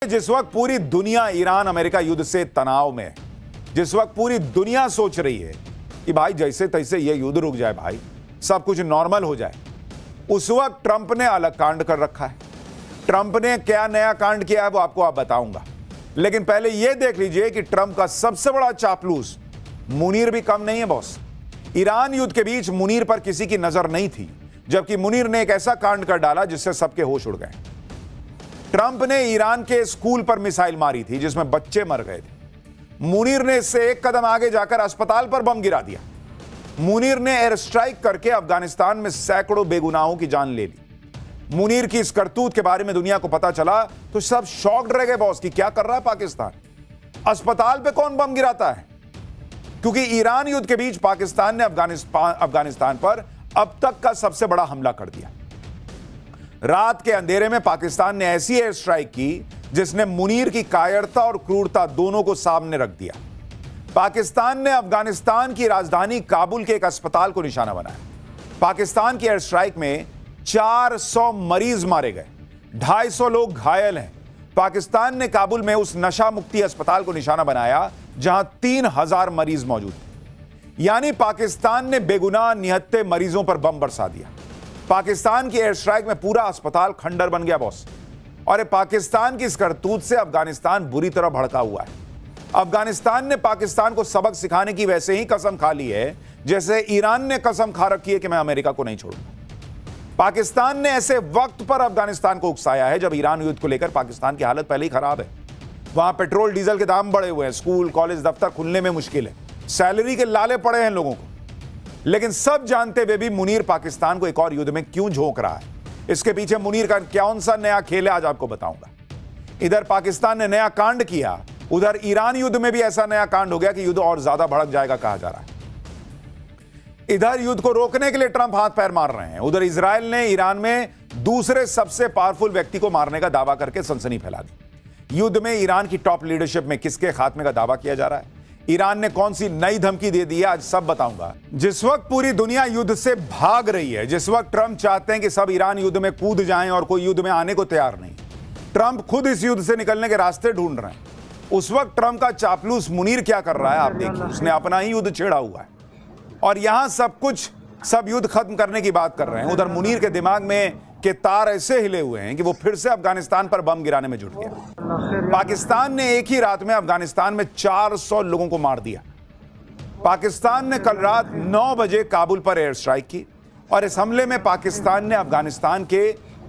जिस वक्त पूरी दुनिया ईरान अमेरिका युद्ध से तनाव में है, जिस वक्त पूरी दुनिया सोच रही है कि भाई जैसे तैसे ये युद्ध रुक जाए, भाई सब कुछ नॉर्मल हो जाए, उस वक्त ट्रंप ने अलग कांड कर रखा है। ट्रंप ने क्या नया कांड किया है वो आपको बताऊंगा, लेकिन पहले यह देख लीजिए कि ट्रंप का सबसे बड़ा चापलूस मुनीर भी कम नहीं है बॉस। ईरान युद्ध के बीच मुनीर पर किसी की नजर नहीं थी, जबकि मुनीर ने एक ऐसा कांड कर डाला जिससे सबके होश उड़ गए। ट्रंप ने ईरान के स्कूल पर मिसाइल मारी थी जिसमें बच्चे मर गए थे। मुनीर ने इससे एक कदम आगे जाकर अस्पताल पर बम गिरा दिया। मुनीर ने एयर स्ट्राइक करके अफगानिस्तान में सैकड़ों बेगुनाहों की जान ले ली। मुनीर की इस करतूत के बारे में दुनिया को पता चला तो सब शॉक्ड रह गए बॉस कि क्या कर रहा है पाकिस्तान। अस्पताल पे कौन बम गिराता है? क्योंकि ईरान युद्ध के बीच पाकिस्तान ने अफगानिस्तान पर अब तक का सबसे बड़ा हमला कर दिया। रात के अंधेरे में पाकिस्तान ने ऐसी एयर स्ट्राइक की जिसने मुनीर की कायरता और क्रूरता दोनों को सामने रख दिया। पाकिस्तान ने अफगानिस्तान की राजधानी काबुल के एक अस्पताल को निशाना बनाया। पाकिस्तान की एयर स्ट्राइक में 400 मरीज मारे गए, 250 लोग घायल हैं। पाकिस्तान ने काबुल में उस नशा मुक्ति अस्पताल को निशाना बनाया जहां 3000 मरीज मौजूद थे। यानी पाकिस्तान ने बेगुनाह निहत्थे मरीजों पर बम बरसा दिया। पाकिस्तान की एयर स्ट्राइक में पूरा अस्पताल खंडर बन गया बॉस। और पाकिस्तान की इस करतूत से अफगानिस्तान बुरी तरह भड़का हुआ है। अफगानिस्तान ने पाकिस्तान को सबक सिखाने की वैसे ही कसम खा ली है जैसे ईरान ने कसम खा रखी है कि मैं अमेरिका को नहीं छोड़ूंगा। पाकिस्तान ने ऐसे वक्त पर अफगानिस्तान को उकसाया है जब ईरान युद्ध को लेकर पाकिस्तान की हालत पहले ही खराब है। वहां पेट्रोल डीजल के दाम बढ़े हुए हैं, स्कूल कॉलेज दफ्तर खुलने में मुश्किल है, सैलरी के लाले पड़े हैं लोगों को। लेकिन सब जानते हुए भी मुनीर पाकिस्तान को एक और युद्ध में क्यों झोंक रहा है, इसके पीछे मुनीर का कौन सा नया खेल है आज आपको बताऊंगा। इधर पाकिस्तान ने नया कांड किया, उधर ईरान युद्ध में भी ऐसा नया कांड हो गया कि युद्ध और ज्यादा भड़क जाएगा कहा जा रहा है। इधर युद्ध को रोकने के लिए ट्रंप हाथ पैर मार रहे हैं, उधर इजराइल ने ईरान में दूसरे सबसे पावरफुल व्यक्ति को मारने का दावा करके सनसनी फैला दी। युद्ध में ईरान की टॉप लीडरशिप में किसके खात्मे का दावा किया जा रहा है, ईरान ने कौन सी नई धमकी दे दी है, आज सब बताऊंगा। जिस वक्त पूरी दुनिया युद्ध से भाग रही है, जिस वक्त ट्रंप चाहते हैं कि सब ईरान युद्ध में कूद जाएं और कोई युद्ध में आने को तैयार नहीं, ट्रंप खुद इस युद्ध से निकलने के रास्ते ढूंढ रहे हैं, उस वक्त ट्रंप का चापलूस मुनीर क्या कर रहा है आप देखिए। उसने अपना ही युद्ध छेड़ा हुआ है और यहां सब युद्ध खत्म करने की बात कर रहे हैं। उधर मुनीर के दिमाग में के तार ऐसे हिले हुए हैं कि वो फिर से अफगानिस्तान पर बम गिराने में जुट गया। पाकिस्तान ने एक ही रात में अफगानिस्तान में 400 लोगों को मार दिया। पाकिस्तान ने कल रात 9 बजे काबुल पर एयर स्ट्राइक की और इस हमले में पाकिस्तान ने अफगानिस्तान के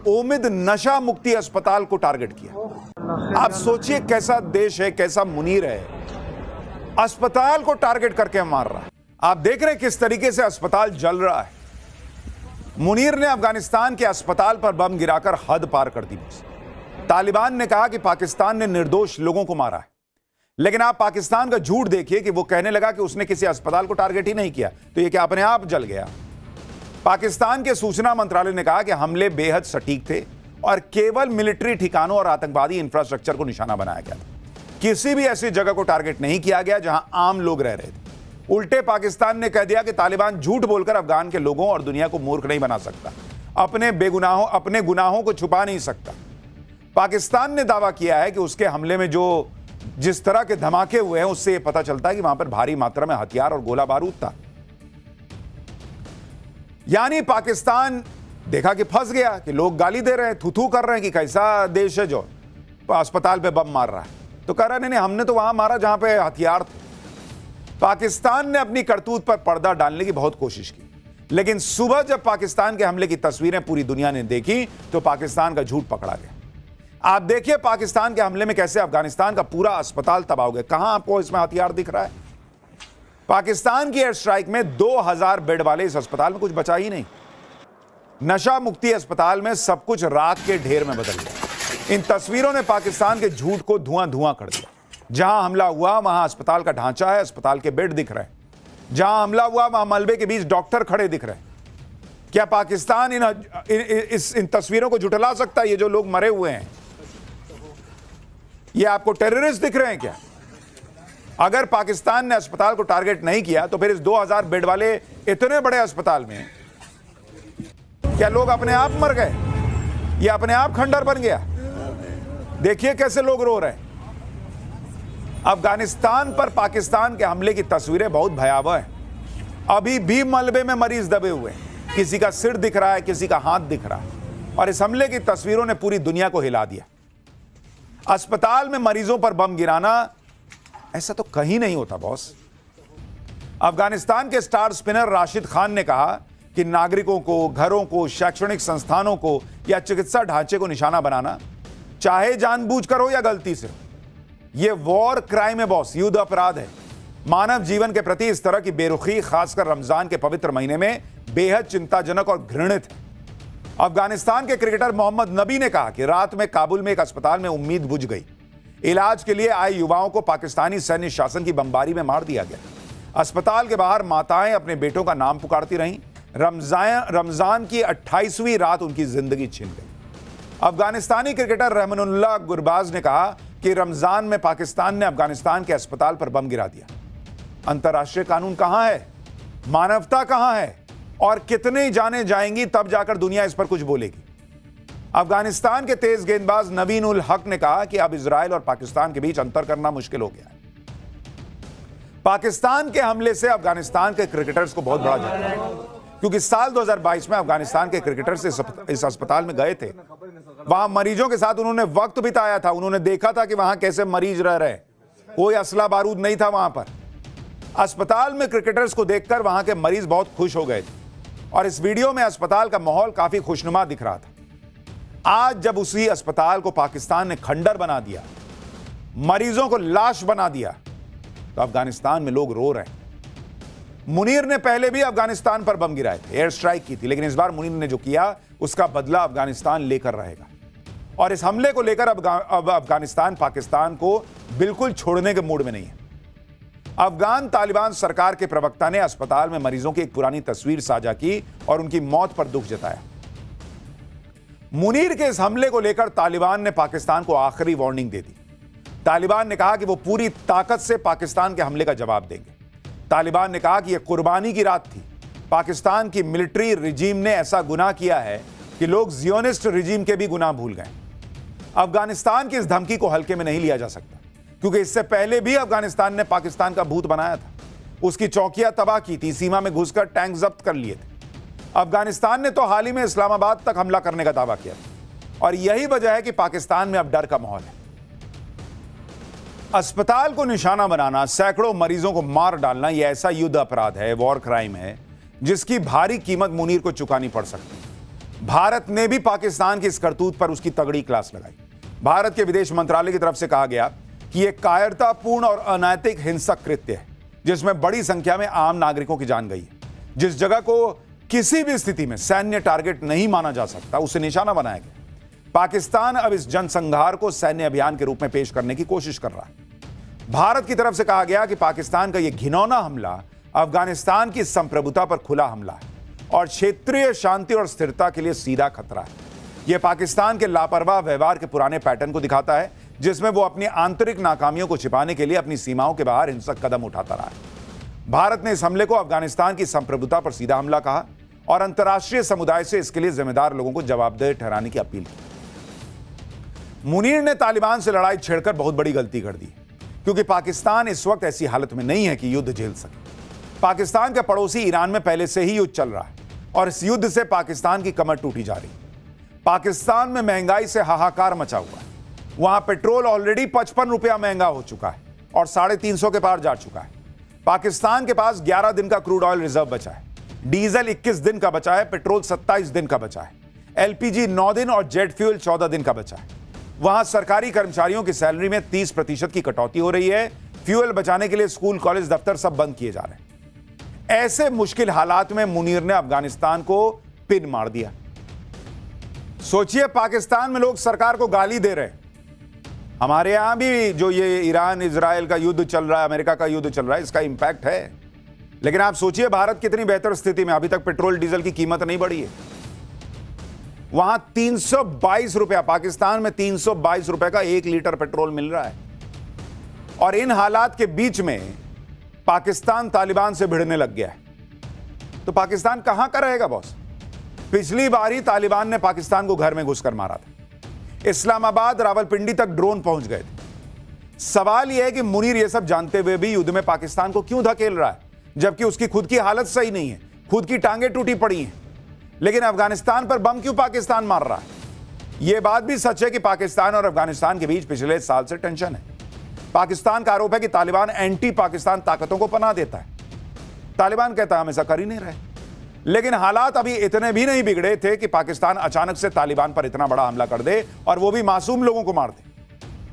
उम्मीद नशा मुक्ति अस्पताल को टारगेट किया। आप सोचिए कैसा देश है, कैसा मुनीर है, अस्पताल को टारगेट करके मार रहा है। आप देख रहे हैं किस तरीके से अस्पताल जल रहा है। मुनीर ने अफगानिस्तान के अस्पताल पर बम गिराकर हद पार कर दी। तालिबान ने कहा कि पाकिस्तान ने निर्दोष लोगों को मारा है, लेकिन आप पाकिस्तान का झूठ देखिए कि वो कहने लगा कि उसने किसी अस्पताल को टारगेट ही नहीं किया, तो ये क्या अपने आप जल गया। पाकिस्तान के सूचना मंत्रालय ने कहा कि हमले बेहद सटीक थे और केवल मिलिट्री ठिकानों और आतंकवादी इंफ्रास्ट्रक्चर को निशाना बनाया गया था। किसी भी ऐसी जगह को टारगेट नहीं किया गया जहां आम लोग रह रहे थे। उल्टे पाकिस्तान ने कह दिया कि तालिबान झूठ बोलकर अफगान के लोगों और दुनिया को मूर्ख नहीं बना सकता, अपने गुनाहों को छुपा नहीं सकता। पाकिस्तान ने दावा किया है कि उसके हमले में जिस तरह के धमाके हुए हैं उससे यह पता चलता है कि वहां पर भारी मात्रा में हथियार और गोला बारूद था। यानी पाकिस्तान देखा कि फंस गया कि लोग गाली दे रहे हैं, थू कर रहे हैं कि कैसा देश है जो अस्पताल पे बम मार रहा है, तो कह रहा नहीं हमने तो वहां मारा जहां पे हथियार थे। पाकिस्तान ने अपनी करतूत पर पर्दा डालने की बहुत कोशिश की, लेकिन सुबह जब पाकिस्तान के हमले की तस्वीरें पूरी दुनिया ने देखी तो पाकिस्तान का झूठ पकड़ा गया। आप देखिए पाकिस्तान के हमले में कैसे अफगानिस्तान का पूरा अस्पताल तबाह हो गया। कहां आपको इसमें हथियार दिख रहा है? पाकिस्तान की एयर स्ट्राइक में 2000 बेड वाले इस अस्पताल में कुछ बचा ही नहीं। नशा मुक्ति अस्पताल में सब कुछ राख के ढेर में बदल गया। इन तस्वीरों ने पाकिस्तान के झूठ को धुआं कर दिया। जहां हमला हुआ वहां अस्पताल का ढांचा है, अस्पताल के बेड दिख रहे हैं। जहां हमला हुआ वहां मलबे के बीच डॉक्टर खड़े दिख रहे हैं। क्या पाकिस्तान इन तस्वीरों को झुठला सकता है? ये जो लोग मरे हुए हैं, ये आपको टेररिस्ट दिख रहे हैं क्या? अगर पाकिस्तान ने अस्पताल को टारगेट नहीं किया तो फिर इस 2000 बेड वाले इतने बड़े अस्पताल में क्या लोग अपने आप मर गए? ये अपने आप खंडर बन गया? देखिए कैसे लोग रो रहे हैं। अफगानिस्तान पर पाकिस्तान के हमले की तस्वीरें बहुत भयावह हैं। अभी भी मलबे में मरीज दबे हुए हैं, किसी का सिर दिख रहा है, किसी का हाथ दिख रहा है, और इस हमले की तस्वीरों ने पूरी दुनिया को हिला दिया। अस्पताल में मरीजों पर बम गिराना, ऐसा तो कहीं नहीं होता बॉस। अफगानिस्तान के स्टार स्पिनर राशिद खान ने कहा कि नागरिकों को, घरों को, शैक्षणिक संस्थानों को या चिकित्सा ढांचे को निशाना बनाना, चाहे जानबूझकर हो या गलती से, यह वॉर क्राइम है बॉस, युद्ध अपराध है। मानव जीवन के प्रति इस तरह की बेरुखी, खासकर रमजान के पवित्र महीने में, बेहद चिंताजनक और घृणित है। अफगानिस्तान के क्रिकेटर मोहम्मद नबी ने कहा कि रात में काबुल में एक अस्पताल में उम्मीद बुझ गई। इलाज के लिए आए युवाओं को पाकिस्तानी सैन्य शासन की बमबारी में मार दिया गया। अस्पताल के बाहर माताएं अपने बेटों का नाम पुकारती रहीं। रमजान की 28वीं रात उनकी जिंदगी छिन गई। अफगानिस्तानी क्रिकेटर रहमानुल्लाह गुरबाज ने कहा कि रमजान में पाकिस्तान ने अफगानिस्तान के अस्पताल पर बम गिरा दिया। अंतर्राष्ट्रीय कानून कहां है, मानवता कहां है, और कितने जाने जाएंगी तब जाकर दुनिया इस पर कुछ बोलेगी। अफगानिस्तान के तेज गेंदबाज नवीन उल हक ने कहा कि अब इजराइल और पाकिस्तान के बीच अंतर करना मुश्किल हो गया है। पाकिस्तान के हमले से अफगानिस्तान के क्रिकेटर्स को बहुत बड़ा झटका है, क्योंकि साल 2022 में अफगानिस्तान के क्रिकेटर्स इस अस्पताल में गए थे। वहां मरीजों के साथ उन्होंने वक्त बिताया था, उन्होंने देखा था कि वहां कैसे मरीज रह रहे हैं, कोई असला बारूद नहीं था वहां पर। अस्पताल में क्रिकेटर्स को देखकर वहां के मरीज बहुत खुश हो गए थे, और इस वीडियो में अस्पताल का माहौल काफी खुशनुमा दिख रहा था। आज जब उसी अस्पताल को पाकिस्तान ने खंडर बना दिया, मरीजों को लाश बना दिया, तो अफगानिस्तान में लोग रो रहे हैं। मुनीर ने पहले भी अफगानिस्तान पर बम गिराए थे, एयर स्ट्राइक की थी, लेकिन इस बार मुनीर ने जो किया उसका बदला अफगानिस्तान लेकर रहेगा। और इस हमले को लेकर अब अफगानिस्तान पाकिस्तान को बिल्कुल छोड़ने के मूड में नहीं है। अफगान तालिबान सरकार के प्रवक्ता ने अस्पताल में मरीजों की एक पुरानी तस्वीर साझा की और उनकी मौत पर दुख जताया। मुनीर के इस हमले को लेकर तालिबान ने पाकिस्तान को आखिरी वार्निंग दे दी। तालिबान ने कहा कि वो पूरी ताकत से पाकिस्तान के हमले का जवाब देंगे। तालिबान ने कहा कि यह कुर्बानी की रात थी। पाकिस्तान की मिलिट्री रिजीम ने ऐसा गुनाह किया है कि लोग जियोनिस्ट रिजीम के भी गुनाह भूल गए। अफगानिस्तान की इस धमकी को हल्के में नहीं लिया जा सकता, क्योंकि इससे पहले भी अफगानिस्तान ने पाकिस्तान का भूत बनाया था। उसकी चौकियां तबाह की थी, सीमा में घुसकर टैंक जब्त कर लिए थे। अफगानिस्तान ने तो हाल ही में इस्लामाबाद तक हमला करने का दावा किया था, और यही वजह है कि पाकिस्तान में अब डर का माहौल है। अस्पताल को निशाना बनाना, सैकड़ों मरीजों को मार डालना, यह ऐसा युद्ध अपराध है, वॉर क्राइम है, जिसकी भारी कीमत मुनीर को चुकानी पड़ सकती है। भारत ने भी पाकिस्तान की इस करतूत पर उसकी तगड़ी क्लास लगाई। भारत के विदेश मंत्रालय की तरफ से कहा गया कि यह कायरतापूर्ण और अनैतिक हिंसक कृत्य है, जिसमें बड़ी संख्या में आम नागरिकों की जान गई है। जिस जगह को किसी भी स्थिति में सैन्य टारगेट नहीं माना जा सकता, उसे निशाना बनाया गया। पाकिस्तान अब इस जनसंहार को सैन्य अभियान के रूप में पेश करने की कोशिश कर रहा है। भारत की तरफ से कहा गया कि पाकिस्तान का यह घिनौना हमला अफगानिस्तान की संप्रभुता पर खुला हमला है और क्षेत्रीय शांति और स्थिरता के लिए सीधा खतरा है। यह पाकिस्तान के लापरवाह व्यवहार के पुराने पैटर्न को दिखाता है, जिसमें वो अपनी आंतरिक नाकामियों को छिपाने के लिए अपनी सीमाओं के बाहर हिंसक कदम उठाता रहा है। भारत ने इस हमले को अफगानिस्तान की संप्रभुता पर सीधा हमला कहा और अंतर्राष्ट्रीय समुदाय से इसके लिए जिम्मेदार लोगों को जवाबदेह ठहराने की अपील की। मुनीर ने तालिबान से लड़ाई छेड़कर बहुत बड़ी गलती कर दी, क्योंकि पाकिस्तान इस वक्त ऐसी हालत में नहीं है कि युद्ध झेल सके। पाकिस्तान के पड़ोसी ईरान में पहले से ही युद्ध चल रहा है और इस युद्ध से पाकिस्तान की कमर टूटी जा रही है। पाकिस्तान में महंगाई से हाहाकार मचा हुआ है। वहां पेट्रोल ऑलरेडी 55 रुपया महंगा हो चुका है और 350 के पार जा चुका है। पाकिस्तान के पास 11 दिन का क्रूड ऑयल रिजर्व बचा है, डीजल 21 दिन का बचा है, पेट्रोल 27 दिन का बचा है, एलपीजी 9 दिन और जेट फ्यूल 14 दिन का बचा है। वहां सरकारी कर्मचारियों की सैलरी में 30% की कटौती हो रही है। फ्यूल बचाने के लिए स्कूल, कॉलेज, दफ्तर सब बंद किए जा रहे हैं। ऐसे मुश्किल हालात में मुनीर ने अफगानिस्तान को पिन मार दिया। सोचिए, पाकिस्तान में लोग सरकार को गाली दे रहे हैं। हमारे यहां भी जो ये ईरान इजराइल का युद्ध चल रहा है, अमेरिका का युद्ध चल रहा है, इसका इंपैक्ट है। लेकिन आप सोचिए भारत कितनी बेहतर स्थिति में, अभी तक पेट्रोल डीजल की कीमत नहीं बढ़ी है। वहां 322 रुपया, पाकिस्तान में 322 रुपए का 1 लीटर पेट्रोल मिल रहा है। और इन हालात के बीच में पाकिस्तान तालिबान से भिड़ने लग गया है, तो पाकिस्तान कहां का रहेगा बॉस? पिछली बार ही तालिबान ने पाकिस्तान को घर में घुसकर मारा था। इस्लामाबाद रावलपिंडी तक ड्रोन पहुंच गए थे। सवाल यह है कि मुनीर यह सब जानते हुए भी युद्ध में पाकिस्तान को क्यों धकेल रहा है, जबकि उसकी खुद की हालत सही नहीं है, खुद की टांगें टूटी पड़ी हैं। लेकिन अफगानिस्तान पर बम क्यों पाकिस्तान मार रहा है? यह बात भी सच है कि पाकिस्तान और अफगानिस्तान के बीच पिछले साल से टेंशन है। पाकिस्तान का आरोप है कि तालिबान एंटी पाकिस्तान ताकतों को पनाह देता है। तालिबान कहता है हम ऐसा कर ही नहीं रहे। लेकिन हालात अभी इतने भी नहीं बिगड़े थे कि पाकिस्तान अचानक से तालिबान पर इतना बड़ा हमला कर दे और वो भी मासूम लोगों को मार दे।